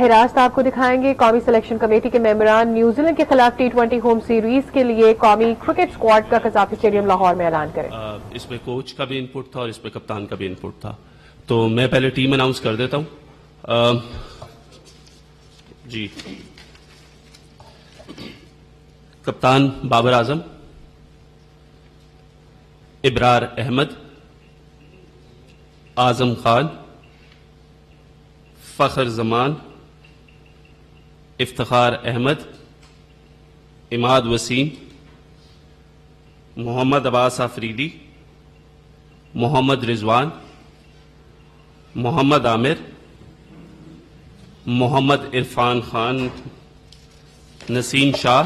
راست آپ کو دکھائیں گے قومی سلیکشن کمیٹی کے ممبران نیوزی لینڈ کے خلاف T20 ہوم سیریز کے لیے قومی کرکٹ اسکواڈ کا قذافی اسٹیڈیم لاہور میں اعلان کریں. اس میں کوچ کا بھی انپٹ تھا اور اس میں کپتان کا بھی انپٹ تھا, تو میں پہلے ٹیم اناؤنس کر دیتا ہوں. جی, کپتان بابر اعظم, ابرار احمد, اعظم خان, فخر زمان, افتخار احمد, عماد وسیم, محمد عباس آفریدی, محمد رضوان, محمد عامر, محمد عرفان خان, نسیم شاہ,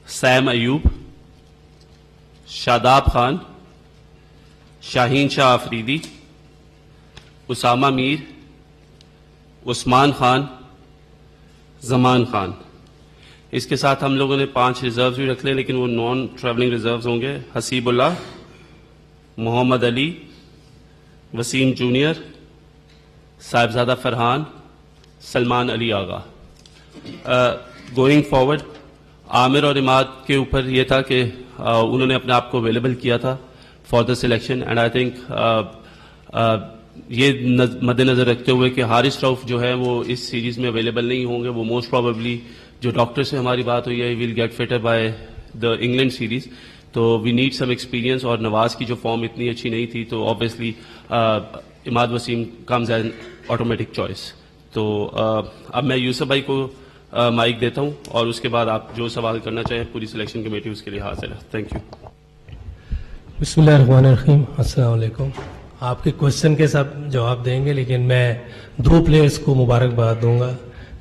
سیم ایوب, شاداب خان, شاہین شاہ آفریدی, اسامہ میر, عثمان خان, زمان خان. اس کے ساتھ ہم لوگوں نے 5 ریزروز بھی رکھ لیں, لیکن وہ نان ٹریولنگ ریزروز ہوں گے. حسیب اللہ, محمد علی, وسیم جونیئر, صاحبزادہ فرحان, سلمان علی آغا. گوئنگ فارورڈ عامر اور عماد کے اوپر یہ تھا کہ انہوں نے اپنے آپ کو اویلیبل کیا تھا for the selection, and I think یہ مد نظر رکھتے ہوئے کہ حارث رؤف جو ہے وہ اس سیریز میں اویلیبل نہیں ہوں گے. وہ موسٹ پروبیبلی, جو ڈاکٹر سے ہماری بات ہوئی ہے, well get fitter by the England series. تو وی نیڈ سم ایکسپیرینس, اور نواز کی جو فارم اتنی اچھی نہیں تھی, تو obviously Imad Wasim comes as automatic choice. تو اب میں یوسف بھائی کو مائک دیتا ہوں, اور اس کے بعد آپ جو سوال کرنا چاہیں پوری سلیکشن کمیٹی اس کے لیے حاضر ہے. Thank you. بسم اللہ الرحمن الرحیم. السلام علیکم. آپ کے کوشچن کے سب جواب دیں گے, لیکن میں 2 پلیئرز کو مبارکباد دوں گا.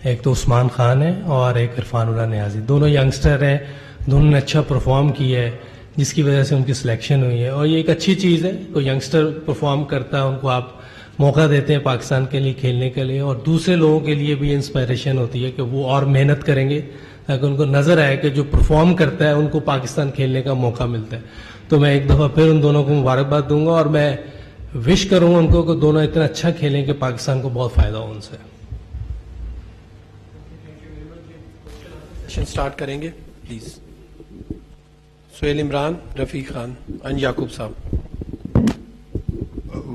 ایک تو عثمان خان ہے اور ایک عرفان اللہ نیازی. دونوں ینگسٹر ہیں, دونوں نے اچھا پرفارم کیا ہے, جس کی وجہ سے ان کی سلیکشن ہوئی ہے. اور یہ ایک اچھی چیز ہے, کوئی ینگسٹر پرفارم کرتا ہے, ان کو آپ موقع دیتے ہیں پاکستان کے لیے کھیلنے کے لیے, اور دوسرے لوگوں کے لیے بھی انسپائریشن ہوتی ہے کہ وہ اور محنت کریں گے, تاکہ ان کو نظر آئے کہ جو پرفارم کرتا ہے ان کو پاکستان کھیلنے کا موقع ملتا ہے. تو میں ایک دفعہ پھر ان دونوں کو مبارکباد دوں گا, اور میں وش کروں گا ان کو کہ دونوں اتنا اچھا کھیلیں کہ پاکستان کو بہت فائدہ ہو ان سے. سٹارٹ کریں گے پلیز. سہیل عمران, رفیق خان اینڈ یعقوب صاحب.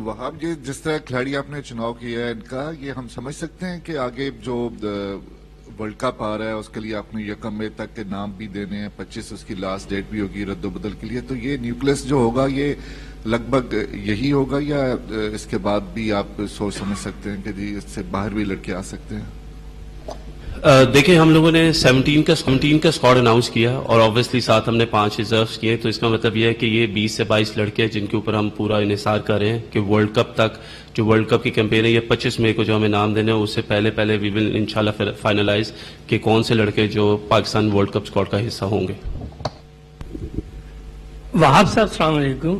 وہاب جی, جس طرح کھلاڑی آپ نے چناؤ کیا ہے ان کا, یہ ہم سمجھ سکتے ہیں کہ آگے جو ورلڈ کپ آ رہا ہے اس کے لیے آپ نے 1 مئی تک کے نام بھی دینے ہیں, 25 اس کی لاسٹ ڈیٹ بھی ہوگی رد و بدل کے لیے, تو یہ نیوکلس جو ہوگا یہ لگ بھگ یہی ہوگا, یا اس کے بعد بھی آپ سوچ سمجھ سکتے ہیں کہ جی اس سے باہر بھی لڑکے آ سکتے ہیں؟ دیکھیں, ہم لوگوں نے 17 کا اسکواڈ اناؤنس کیا, اور آبویسلی ساتھ ہم نے 5 ریزروز کیے. تو اس کا مطلب یہ ہے کہ یہ 20 سے 22 لڑکے ہیں جن کے اوپر ہم پورا انحصار کر رہے ہیں کہ ورلڈ کپ تک, جو ورلڈ کپ کی کیمپین ہے یہ 25 مئی کو جو ہمیں نام دینے ہیں, اس سے پہلے وی ول انشاءاللہ فائنلائز کہ کون سے لڑکے جو پاکستان ورلڈ کپ اسکواڈ کا حصہ ہوں گے. وہاب صاحب السلام علیکم.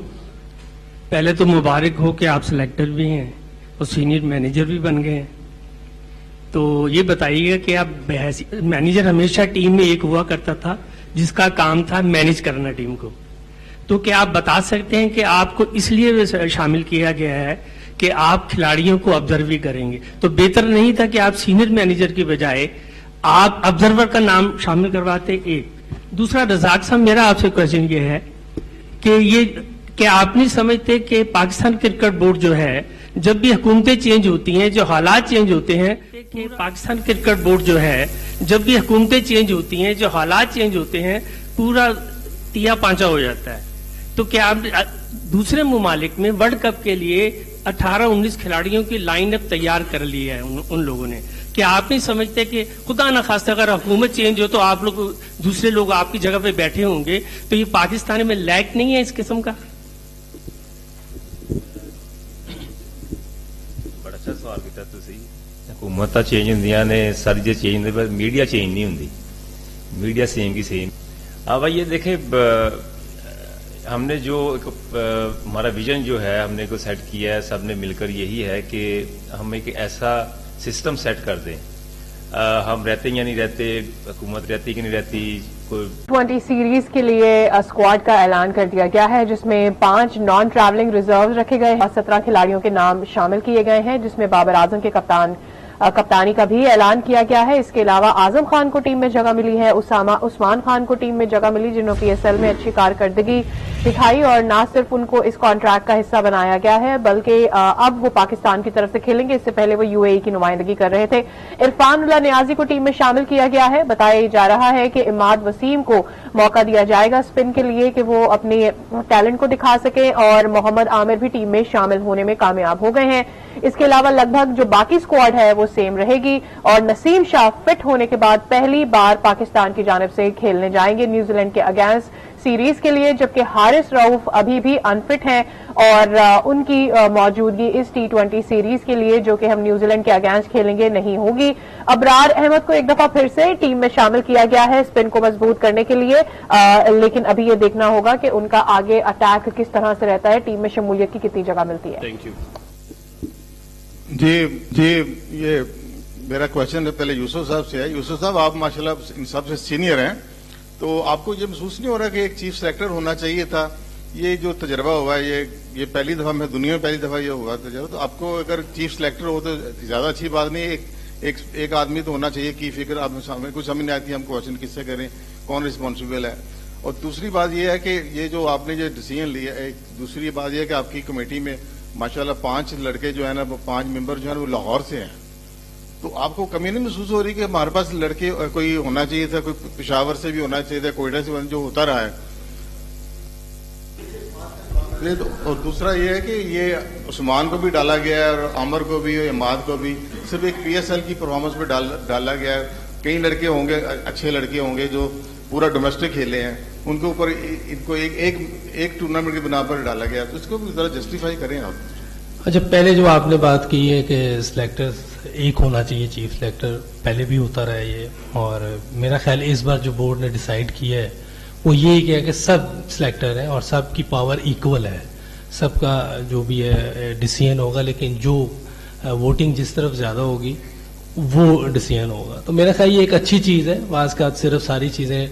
پہلے تو مبارک ہو کہ آپ سلیکٹر بھی ہیں اور سینئر مینیجر بھی بن گئے ہیں. تو یہ بتائیے گا کہ آپ مینیجر ہمیشہ ٹیم میں ایک ہوا کرتا تھا جس کا کام تھا مینیج کرنا ٹیم کو, تو کیا آپ بتا سکتے ہیں کہ آپ کو اس لیے شامل کیا گیا ہے کہ آپ کھلاڑیوں کو آبزرو بھی کریں گے, تو بہتر نہیں تھا کہ آپ سینئر مینیجر کی بجائے آپ آبزرور کا نام شامل کرواتے؟ ایک. دوسرا, رزاق صاحب میرا آپ سے کوشچن یہ ہے کہ آپ نہیں سمجھتے کہ پاکستان کرکٹ بورڈ جو ہے, جب بھی حکومتیں چینج ہوتی ہیں, جو حالات چینج ہوتے ہیں, کہ پاکستان کرکٹ بورڈ جو ہے جب بھی حکومتیں چینج ہوتی ہیں, جو حالات چینج ہوتے ہیں, پورا تیا پانچا ہو جاتا ہے. تو کیا آپ دوسرے ممالک میں ورلڈ کپ کے لیے 18-19 کھلاڑیوں کی لائن اپ تیار کر لی ہے ان لوگوں نے؟ کیا آپ نہیں سمجھتے کہ خدا نخواستہ اگر حکومت چینج ہو تو آپ لوگ دوسرے لوگ آپ کی جگہ پہ بیٹھے ہوں گے, تو یہ پاکستان میں لائق نہیں ہے اس قسم کا؟ بڑا اچھا سوال کیا تھی. حکومت چینج ہوں نے, ساری چیز چینج ہوتی, میڈیا چینج نہیں ہوتی, میڈیا سیم کی سیم. اب یہ دیکھیں, ہم نے جو ہمارا ویژن جو ہے ہم نے کو سیٹ کیا ہے سب نے مل کر, یہی ہے کہ ہم ایک ایسا سسٹم سیٹ کر دیں. ہم رہتے یا نہیں رہتے, حکومت رہتی کہ نہیں رہتی, کوئی 20 سیریز کے لیے اسکواڈ کا اعلان کر دیا گیا ہے, جس میں 5 نان ٹریولنگ ریزروز رکھے گئے ہیں اور 17 کھلاڑیوں کے نام شامل کیے گئے ہیں, جس میں بابر اعظم کے کپتان कप्तानी का भी ऐलान किया गया है। इसके अलावा आजम खान को टीम में जगह मिली है, उस्मान खान को टीम में जगह मिली जिन्होंने PSL में अच्छी कारकर्दगी दिखाई और ना सिर्फ उनको इस कॉन्ट्रैक्ट का हिस्सा बनाया गया है बल्कि अब वो पाकिस्तान की तरफ से खेलेंगे। इससे पहले वो UAE की नुमाइंदगी कर रहे थे। इरफान उल्लाह नियाजी को टीम में शामिल किया गया है। बताया जा रहा है कि इमाद वसीम को मौका दिया जाएगा स्पिन के लिए कि वो अपने टैलेंट को दिखा सके और मोहम्मद आमिर भी टीम में शामिल होने में कामयाब हो गए हैं। इसके अलावा लगभग जो बाकी स्क्वाड है वो सेम रहेगी और नसीम शाह फिट होने के बाद पहली बार पाकिस्तान की जानिब से खेलने जाएंगे न्यूजीलैंड के अगेंस्ट सीरीज के लिए, जबकि हारिस रऊफ अभी भी अनफिट हैं और उनकी मौजूदगी इस T20 सीरीज के लिए जो कि हम न्यूजीलैंड के अगेंस्ट खेलेंगे नहीं होगी। अबरार अहमद को एक दफा फिर से टीम में शामिल किया गया है स्पिन को मजबूत करने के लिए, लेकिन अभी ये देखना होगा कि उनका आगे अटैक किस तरह से रहता है, टीम में शमूलियत की कितनी जगह मिलती है। थैंक यू जी। ये मेरा क्वेश्चन पहले यूसुफ साहब से है। यूसुफ साहब, आप माशाल्लाह इन सबसे सीनियर हैं, तो आपको ये महसूस नहीं हो रहा कि एक चीफ सेलेक्टर होना चाहिए था? ये जो तजर्बा हुआ है ये पहली दफा मैं दुनिया में पहली दफा ये हुआ तजर्बा, तो आपको अगर चीफ सेलेक्टर हो तो ज्यादा अच्छी बात नहीं। एक आदमी तो होना चाहिए की फिक्र। आप हमें कुछ समझ नहीं आती हम क्वेश्चन किससे करें, कौन रिस्पॉन्सिबल है। और दूसरी बात यह है कि ये जो आपने जो डिसीजन लिया, एक दूसरी बात यह है कि आपकी कमेटी में माशाल्लाह 5 लड़के जो है ना, वो 5 मेंबर जो है वो लाहौर से हैं, तो आपको कमी नहीं महसूस हो रही कि हमारे पास लड़के कोई होना चाहिए था, कोई पेशावर से भी होना चाहिए था, कोयटा से जो होता रहा है। और दूसरा ये है कि ये उस्मान को भी डाला गया है और आमर को भी और इमाद को भी सिर्फ एक PSL की परफॉर्मेंस पे डाला गया है। कई लड़के होंगे, अच्छे लड़के होंगे जो पूरा डोमेस्टिक खेले हैं, उनके ऊपर इनको एक टूर्नामेंट की बिना पर डाला गया, तो इसको भी जरा जस्टिफाई करें आप। अच्छा, पहले जो आपने बात की है कि सिलेक्टर एक होना चाहिए, चीफ सिलेक्टर पहले भी होता रहा है ये, और मेरा ख्याल इस बार जो बोर्ड ने डिसाइड किया है वो ये किया कि सब सिलेक्टर हैं और सबकी पावर इक्वल है, सबका जो भी है डिसीजन होगा, लेकिन जो वोटिंग जिस तरफ ज्यादा होगी वो डिसीजन होगा। तो मेरा ख्याल ये एक अच्छी चीज है। वाज का सिर्फ सारी चीजें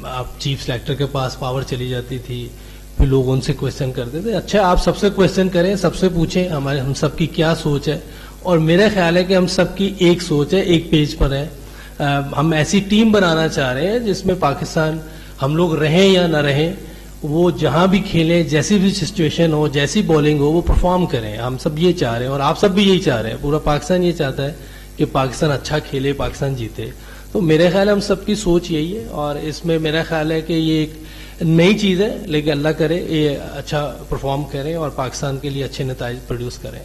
आप चीफ सिलेक्टर के पास पावर चली जाती थी, फिर लोग उनसे क्वेश्चन करते थे। अच्छा, आप सबसे क्वेश्चन करें, सबसे पूछें हम सबकी क्या सोच है, और मेरा ख्याल है कि हम सबकी एक सोच है, एक पेज पर है। हम ऐसी टीम बनाना चाह रहे हैं जिसमें पाकिस्तान, हम लोग रहें या ना रहें, वो जहां भी खेलें, जैसी भी सिचुएशन हो, जैसी बॉलिंग हो, वो परफॉर्म करें। हम सब ये चाह रहे हैं और आप सब भी यही चाह रहे हैं, पूरा पाकिस्तान ये चाहता है कि पाकिस्तान अच्छा खेले, पाकिस्तान जीते। तो मेरे ख्याल हम सबकी सोच यही है और इसमें मेरा ख्याल है कि ये एक नई चीज है, लेकिन अल्लाह करे ये अच्छा परफॉर्म करें और पाकिस्तान के लिए अच्छे नताइज प्रोड्यूस करें।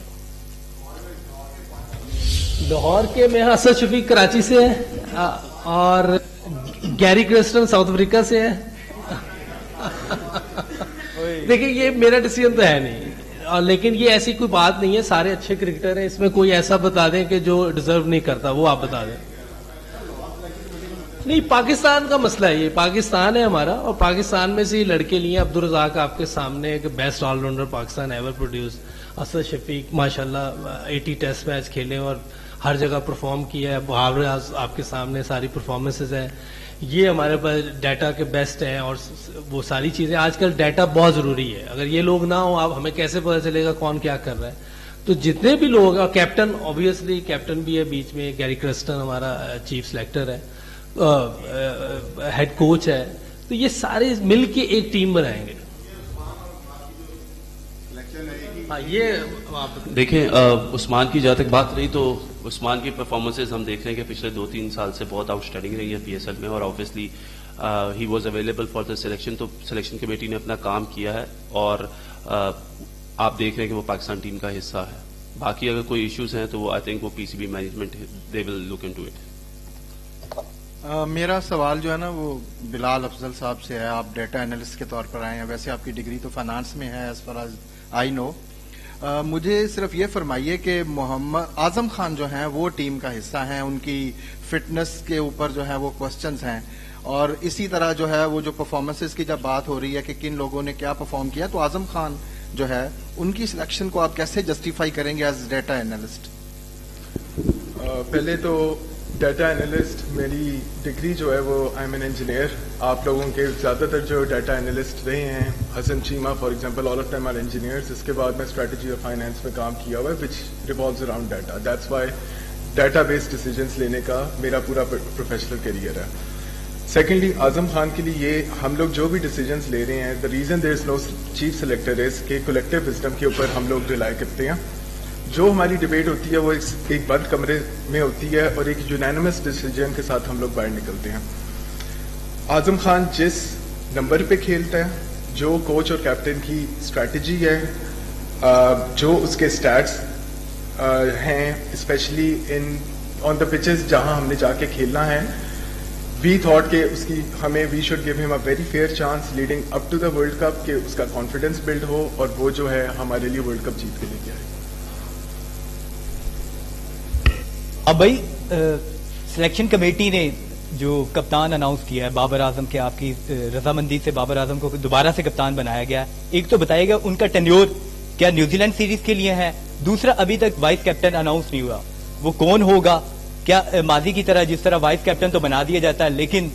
लाहौर के में असद शफीक कराची से है और गैरी क्रिस्टन साउथ अफ्रीका से है। देखिए, ये मेरा डिसीजन तो है नहीं, और लेकिन ये ऐसी कोई बात नहीं है, सारे अच्छे क्रिकेटर हैं, इसमें कोई ऐसा बता दें कि जो डिजर्व नहीं करता वो आप बता दें। नहीं, पाकिस्तान का मसला है, ये पाकिस्तान है हमारा, और पाकिस्तान में से लड़के लिए अब्दुल रज़ाक आपके सामने एक best allrounder Pakistan ever produce, Asad Shafiq माशाल्लाह 80 टेस्ट मैच खेले और हर जगह परफॉर्म किया है, बहावर आपके सामने सारी परफॉर्मेंसेज हैं। ये हमारे पास डाटा के बेस्ट हैं और वो सारी चीजें, आजकल डाटा बहुत जरूरी है। अगर ये लोग ना हो, आप हमें कैसे पता चलेगा कौन क्या कर रहा है? तो जितने भी लोग, कैप्टन ऑब्वियसली कैप्टन भी है बीच में, गैरी क्रिस्टन हमारा चीफ सिलेक्टर है, हेड कोच है, तो ये सारे मिल के एक टीम बनाएंगे। हाँ, ये देखें, उस्मान की जहाँ तक बात रही तो उस्मान की परफॉर्मेंसेज हम देख रहे हैं कि पिछले 2-3 साल से बहुत आउटस्टैंडिंग रही है PSL में, और obviously he was available for the selection, तो सिलेक्शन कमेटी ने अपना काम किया है और आप देख रहे हैं कि वो पाकिस्तान टीम का हिस्सा है। बाकी अगर कोई इश्यूज हैं तो वो आई थिंक वो PCB management they will look into it. मेरा सवाल जो है ना वो बिलाल अफजल साहब से है। आप डेटा एनालिस्ट के तौर पर आए हैं, वैसे आपकी डिग्री तो फाइनेंस में है as far as I know. मुझे सिर्फ ये फरमाइए कि मोहम्मद आजम खान जो हैं वो टीम का हिस्सा हैं, उनकी फिटनेस के ऊपर जो है वो क्वेश्चंस हैं, और इसी तरह जो है वो जो परफॉर्मेंसेस की जब बात हो रही है कि किन लोगों ने क्या परफॉर्म किया, तो आजम खान जो है उनकी सिलेक्शन को आप कैसे जस्टिफाई करेंगे एज डेटा एनालिस्ट? पहले तो डाटा एनालिस्ट मेरी डिग्री जो है वो आई एम एन इंजीनियर। आप लोगों के ज़्यादातर जो डाटा एनालिस्ट रहे हैं, Hasan Cheema for example, all of them are engineers. इसके बाद मैं स्ट्रेटजी और फाइनेंस में काम किया हुआ है विच revolves around data. That's why data based decisions लेने का मेरा पूरा प्रोफेशनल करियर है. सेकेंडली, आजम खान के लिए ये हम लोग जो भी डिसीजंस ले रहे हैं, the reason there is no chief selector is कि कलेक्टिव विजडम के ऊपर हम लोग रिलाई करते हैं. जो हमारी डिबेट होती है वो एक बंद कमरे में होती है और एक यूनानिमस डिसीजन के साथ हम लोग बाहर निकलते हैं. आजम खान जिस नंबर पे खेलता है, जो कोच और कैप्टन की स्ट्रैटेजी है, जो उसके स्टैट्स हैं, specially in on the pitches जहां हमने जाके खेलना है, वी थॉट के उसकी हमें we should give him a very fair chance leading up to the World Cup कि उसका कॉन्फिडेंस बिल्ड हो और वो जो है हमारे लिए वर्ल्ड कप जीत के लेके आए. अब भाई सिलेक्शन कमेटी ने जो कप्तान अनाउंस किया है बाबर आजम के, आपकी रजामंदी से बाबर आजम को दोबारा से कप्तान बनाया गया. एक तो बताइएगा उनका टेन्योर क्या न्यूजीलैंड सीरीज के लिए है? दूसरा, अभी तक वाइस कैप्टन अनाउंस नहीं हुआ, वो कौन होगा? क्या माजी की तरह जिस तरह वाइस कैप्टन तो बना दिया जाता है, लेकिन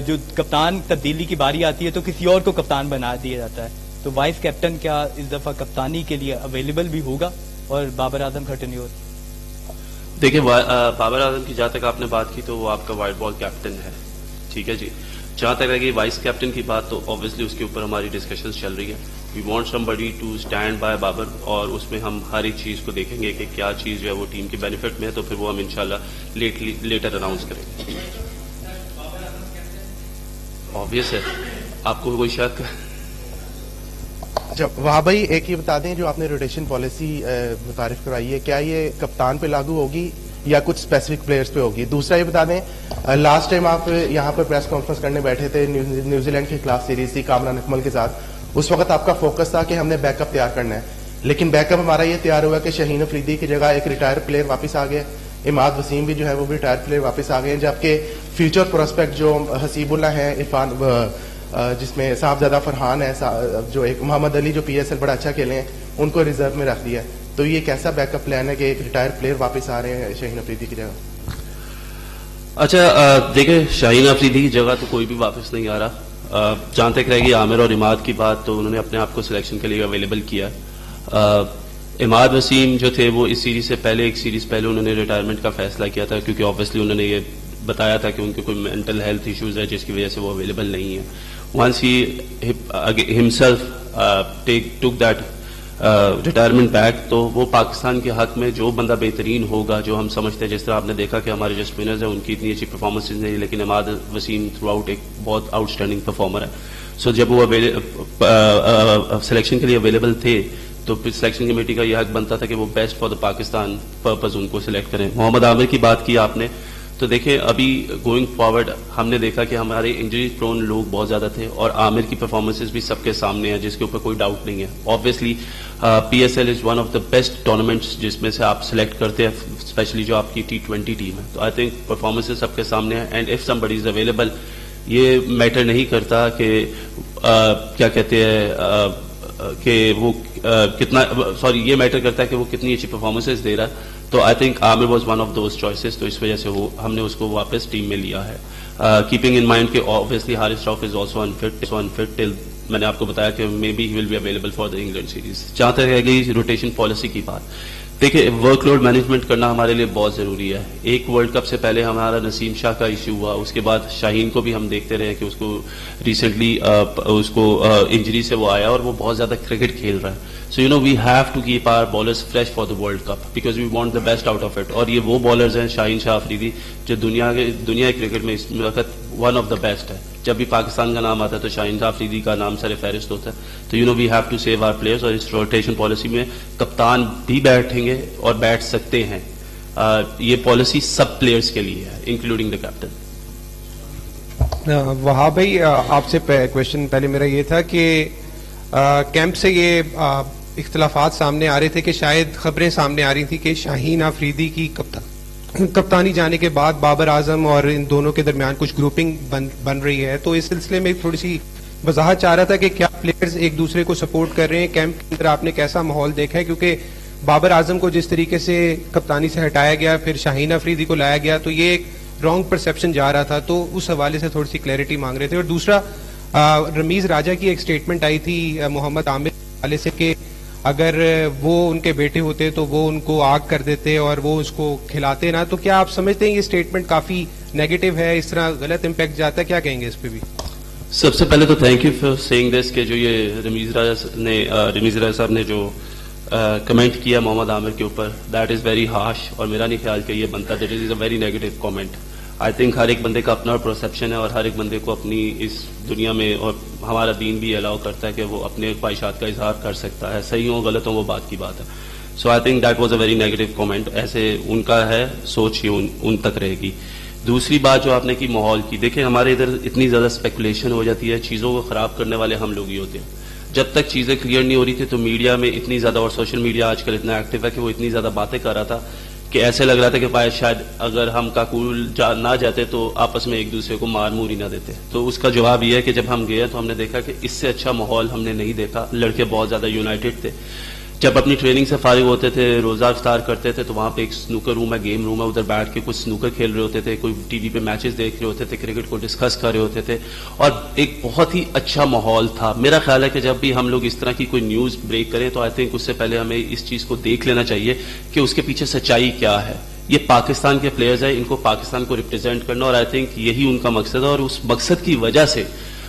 जो कप्तान तब्दीली की बारी आती है तो किसी और को कप्तान बना दिया जाता है, तो वाइस कैप्टन क्या इस दफा कप्तानी के लिए अवेलेबल भी होगा? और बाबर आजम का टेन्योर? देखिए, बाबर आजम की जहां तक आपने बात की तो वो आपका वाइट बॉल कैप्टन है, ठीक है जी. जहां तक रहेगी वाइस कैप्टन की बात तो ऑब्वियसली उसके ऊपर हमारी डिस्कशंस चल रही है. We want somebody to stand by Babar और उसमें हम हर एक चीज को देखेंगे कि क्या चीज जो है वो टीम के बेनिफिट में है, तो फिर वो हम इंशाल्लाह लेटर अनाउंस करेंगे. ऑब्वियस है, आपको कोई शक? जब वहाँ भाई एक ये बता दें, जो आपने रोटेशन पॉलिसी मुतारिफ करवाई है, क्या ये कप्तान पे लागू होगी या कुछ स्पेसिफिक प्लेयर्स पे होगी? दूसरा ये बता दें, लास्ट टाइम आप यहाँ पर प्रेस कॉन्फ्रेंस करने बैठे थे न्यूजीलैंड के खिलाफ सीरीज थी कामरान अकमल के साथ, उस वक्त आपका फोकस था कि हमने बैकअप तैयार करना है, लेकिन बैकअप हमारा ये तैयार हुआ कि शाहीन अफरीदी की जगह एक रिटायर्ड प्लेयर वापस आ गए, इमाद वसीम भी जो है वो भी रिटायर्ड प्लेयर वापस आ गए, जबकि फ्यूचर प्रोस्पेक्ट जो हसीबुल्ला है, इरफान जिसमें साहबजादा फरहान है, जो एक मोहम्मद अली जो PSL बड़ा अच्छा खेले हैं, उनको रिजर्व में रख दिया है. तो ये कैसा बैकअप प्लान है कि एक रिटायर्ड प्लेयर वापस आ रहे हैं शाहीन अफरीदी की जगह? अच्छा, देखिए, शाहीन अफरीदी की जगह तो कोई भी वापस नहीं आ रहा. जहां तक रहेगी आमिर और इमाद की बात, तो उन्होंने अपने आप को सिलेक्शन के लिए अवेलेबल किया. इमाद वसीम जो थे वो इस सीरीज से पहले, एक सीरीज पहले उन्होंने रिटायरमेंट का फैसला किया था, क्योंकि ऑब्वियसली उन्होंने ये बताया था कि उनके कोई मेंटल हेल्थ इश्यूज है जिसकी वजह से वो अवेलेबल नहीं है. Once he himself took that retirement back, तो वो पाकिस्तान के हक में जो बंदा बेहतरीन होगा, जो हम समझते हैं, जिस तरह आपने देखा कि हमारे जो स्पिनर्स हैं उनकी इतनी अच्छी परफॉर्मेंसेज नहीं, लेकिन इमाद वसीम थ्रू आउट एक बहुत आउटस्टैंडिंग परफॉर्मर है. सो जब वो सिलेक्शन के लिए अवेलेबल थे तो सिलेक्शन कमेटी का यह हक बनता था कि वो best for the Pakistan purpose उनको सिलेक्ट करें. मोहम्मद आमिर की बात की आपने, तो देखें अभी गोइंग फॉरवर्ड हमने देखा कि हमारे इंजरी प्रोन लोग बहुत ज्यादा थे और आमिर की परफॉर्मेंसेस भी सबके सामने है, जिसके ऊपर कोई डाउट नहीं है. Obviously PSL is one of the best tournaments जिसमें से आप सिलेक्ट करते हैं, स्पेशली जो आपकी T20 टीम है. तो आई थिंक परफॉर्मेंसेस सबके सामने है, and if somebody is available, ये मैटर नहीं करता कि क्या कहते हैं कि वो कितना, सॉरी, ये मैटर करता है कि वो कितनी अच्छी परफॉर्मेंसेस दे रहा है. तो I think Aamir was one of those choices, तो इस वजह से वो हमने उसको वापस टीम में लिया है. कीपिंग इन माइंड कि obviously Haris Rauf is also unfit till, मैंने आपको बताया कि may be he will be available for the England series. जहां तक रह गई रोटेशन पॉलिसी की बात, देखिए वर्कलोड मैनेजमेंट करना हमारे लिए बहुत जरूरी है. एक वर्ल्ड कप से पहले हमारा नसीम शाह का इश्यू हुआ, उसके बाद शाहीन को भी हम देखते रहे कि उसको रिसेंटली उसको इंजरी से वो आया और वो बहुत ज्यादा क्रिकेट खेल रहा है. So you know we have to keep our bowlers fresh for the World Cup because we want the best out of it. और ये वो बॉलर्स हैं शाहीन शाह अफरीदी जो दुनिया के क्रिकेट में इस वक्त वन ऑफ द बेस्ट है. जब भी पाकिस्तान का नाम आता है तो शाहीन शाह अफरीदी का नाम सर फहरिस्त होता है. तो you know we have to save our players, और इस रोटेशन पॉलिसी में कप्तान भी बैठेंगे और बैठ सकते हैं. ये पॉलिसी सब प्लेयर्स के लिए है, इंक्लूडिंग द कैप्टन. वहां भाई आपसे क्वेश्चन पहले मेरा ये था कि कैंप से ये इख्तलाफात सामने आ रहे थे कि शायद खबरें सामने आ रही थी कि शाहीन अफरीदी की कप्तानी जाने के बाद बाबर आजम और इन दोनों के दरमियान कुछ ग्रुपिंग बन रही है. तो इस सिलसिले में थोड़ी सी वजाहत चाह रहा था कि क्या प्लेयर्स एक दूसरे को सपोर्ट कर रहे हैं, कैंप के अंदर आपने कैसा माहौल देखा है? क्योंकि बाबर आजम को जिस तरीके से कप्तानी से हटाया गया, फिर शाहीन अफरीदी को लाया गया, तो ये एक रॉन्ग परसेप्शन जा रहा था. तो उस हवाले से थोड़ी सी क्लैरिटी मांग रहे थे. और दूसरा, रमीज राजा की एक स्टेटमेंट आई थी मोहम्मद आमिर वाले से कि اگر وہ ان کے بیٹے ہوتے تو وہ ان کو آگ کر دیتے اور وہ اس کو کھلاتے نا. تو کیا آپ سمجھتے ہیں یہ اسٹیٹمنٹ کافی نیگیٹو ہے, اس طرح غلط امپیکٹ جاتا ہے؟ کیا کہیں گے اس پہ بھی؟ سب سے پہلے تو تھینک یو فار سیئنگ دس کہ جو یہ رمیز راجہ صاحب نے جو کمنٹ کیا محمد عامر کے اوپر, دیٹ از ویری ہارش, اور میرا نہیں خیال کہ یہ بنتا. That is a very negative comment. I think ہر ایک بندے کا اپنا پرسیپشن ہے اور ہر ایک بندے کو اپنی اس دنیا میں, اور ہمارا دین بھی الاؤ کرتا ہے کہ وہ اپنے خواہشات کا اظہار کر سکتا ہے, صحیح ہو غلط ہو وہ بات کی بات ہے. So I think that was a very negative comment. ایسے ان کا ہے, سوچ ہی ان تک رہے گی. دوسری بات جو آپ نے کی ماحول کی, دیکھیں ہمارے ادھر اتنی زیادہ اسپیکولیشن ہو جاتی ہے, چیزوں کو خراب کرنے والے ہم لوگ ہی ہوتے ہیں. جب تک چیزیں کلیئر نہیں ہو رہی تھی تو میڈیا میں اتنی زیادہ, اور سوشل میڈیا آج کل اتنا ایکٹیو ہے کہ وہ اتنی زیادہ باتیں کر رہا تھا کہ ایسے لگ رہا تھا کہ شاید اگر ہم کاکول نہ جاتے تو آپس میں ایک دوسرے کو مار مور ہی نہ دیتے. تو اس کا جواب یہ ہے کہ جب ہم گئے تو ہم نے دیکھا کہ اس سے اچھا ماحول ہم نے نہیں دیکھا. لڑکے بہت زیادہ یونائٹڈ تھے. جب اپنی ٹریننگ سے فارغ ہوتے تھے, روزہ افطار کرتے تھے, تو وہاں پہ ایک سنوکر روم ہے, گیم روم ہے, ادھر بیٹھ کے کچھ سنوکر کھیل رہے ہوتے تھے, کوئی ٹی وی پہ میچز دیکھ رہے ہوتے تھے, کرکٹ کو ڈسکس کر رہے ہوتے تھے, اور ایک بہت ہی اچھا ماحول تھا. میرا خیال ہے کہ جب بھی ہم لوگ اس طرح کی کوئی نیوز بریک کریں تو آئی تھنک اس سے پہلے ہمیں اس چیز کو دیکھ لینا چاہیے کہ اس کے پیچھے سچائی کیا ہے. یہ پاکستان کے پلیئرز ہیں, ان کو پاکستان کو ریپرزینٹ کرنا, اور آئی تھنک یہی ان کا مقصد ہے, اور اس مقصد کی وجہ سے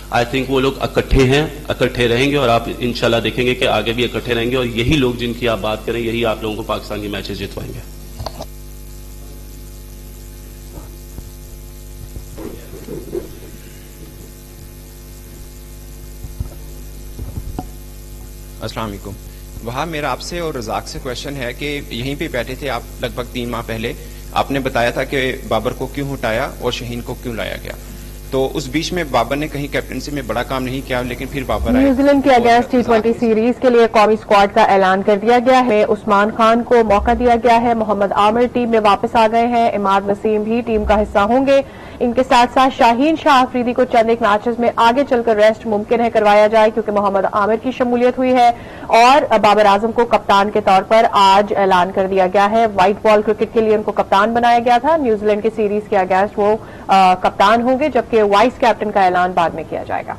آئی تھنک وہ لوگ اکٹھے ہیں, اکٹھے رہیں گے, اور آپ انشاءاللہ دیکھیں گے کہ آگے بھی اکٹھے رہیں گے, اور یہی لوگ جن کی آپ بات کریں یہی آپ لوگوں کو پاکستان کے میچز جتوائیں گے. السلام علیکم. وہاں میرا آپ سے اور رزاق سے کویشچن ہے کہ یہیں پہ بیٹھے تھے آپ لگ بھگ 3 ماہ پہلے, آپ نے بتایا تھا کہ بابر کو کیوں ہٹایا اور شہین کو کیوں لایا گیا. تو اس بیچ میں بابر نے کہیں کیپٹنسی میں بڑا کام نہیں کیا, لیکن پھر بابر آئے. نیوزی لینڈ کے اگینسٹ T20 سیریز کے لیے قومی اسکواڈ کا اعلان کر دیا گیا ہے. عثمان خان کو موقع دیا گیا ہے, محمد عامر ٹیم میں واپس آ گئے ہیں, عماد وسیم بھی ٹیم کا حصہ ہوں گے. ان کے ساتھ ساتھ شاہین شاہ آفریدی کو چند ایک میچز میں آگے چل کر ریسٹ ممکن ہے کروایا جائے کیونکہ محمد عامر کی شمولیت ہوئی ہے, اور بابر اعظم کو کپتان کے طور پر آج اعلان کر دیا گیا ہے. وائٹ بال کرکٹ کے لیے ان کو کپتان بنایا گیا تھا. نیوزی لینڈ کی سیریز کے اگینسٹ وہ کپتان ہوں گے, جبکہ وائس کیپٹن کا اعلان بعد میں کیا جائے گا.